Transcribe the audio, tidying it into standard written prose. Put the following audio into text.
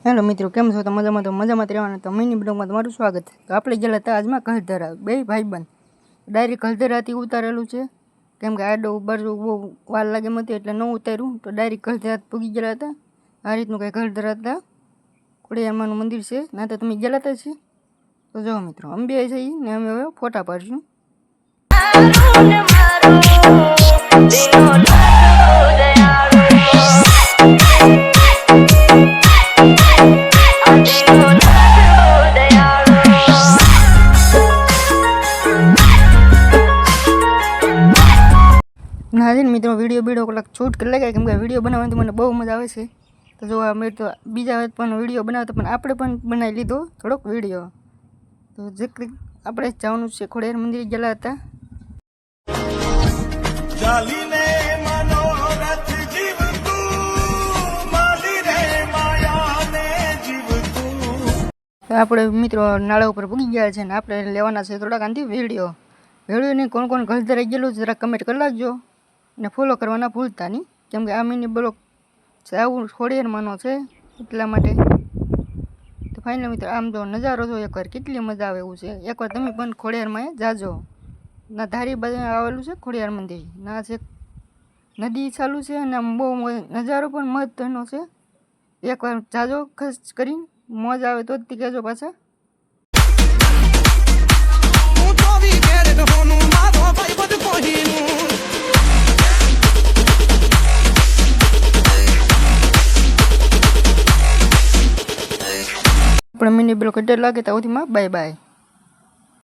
Hello मित्रों, केम छो? तो मजा मत रहवाना। तो मिनी ब्लॉग में तमारुं स्वागत है। तो आपणे गेला था आजमां कलधरा, बे भाईबंध डायरेक्ट कलधराथी उतारेलुं छे, केम के आडो बाजू बहू वार लागे मती एटले न उतार्युं। तो डायरेक्ट कलधरा पूगी गेला हता। आ रीतनुं कंई कलधरा था खोडियारमानुं मंदिर छे। ना तो तमे गेला था छे? तो जो मित्रों, अमे बे छीए ने अमे हवे फोटा पाडशुं। हाजी मित्रों, वीडियो बीडियो कलाक शूट कर लगे केम के वीडियो बनाववानी मने बहु मजा आवे छे। तो जो आ मेरे तो बीजा पण वीडियो बनावता पण आपणे पण बनावी लीधो थोड़ोक वीडियो। तो जे आपणे जवानुं छे खोडियार मंदिर गेला हता। चालीने मनोरथ जीवतु माली रे मायाने जीवतु। तो आपणे मित्रों नाळा उपर पुगी गया छे ने आपणे लेवाना छे थोड़ाक आंधी वीडियो। वीडियो ने कोण कोण कलधरा गेलुं जरा कमेंट कर नाखजो ने फॉलो करवाना भूलता नहीं, केम के आ मिनी ब्लॉग आવું खोडियारમાંનો છે એટલા માટે। તો ફાઇનલ મિત્ર આમ જો નજારો જો એકવાર કેટલી મજા આવે એવું છે। એકવાર તમે પણ ખોડિયારમાં જાજો। ના ધારી બાજુ આવેલું છે ખોડિયાર મંદિર, ના છે નદી ચાલુ છે અને આમ બહુ નજારો પણ મસ્તનો છે। એકવાર જાજો, ખાસ કરીને મોજ આવે તો જ કહેજો પાછા। मिनी ब्लॉग लगे तो बाय बाय।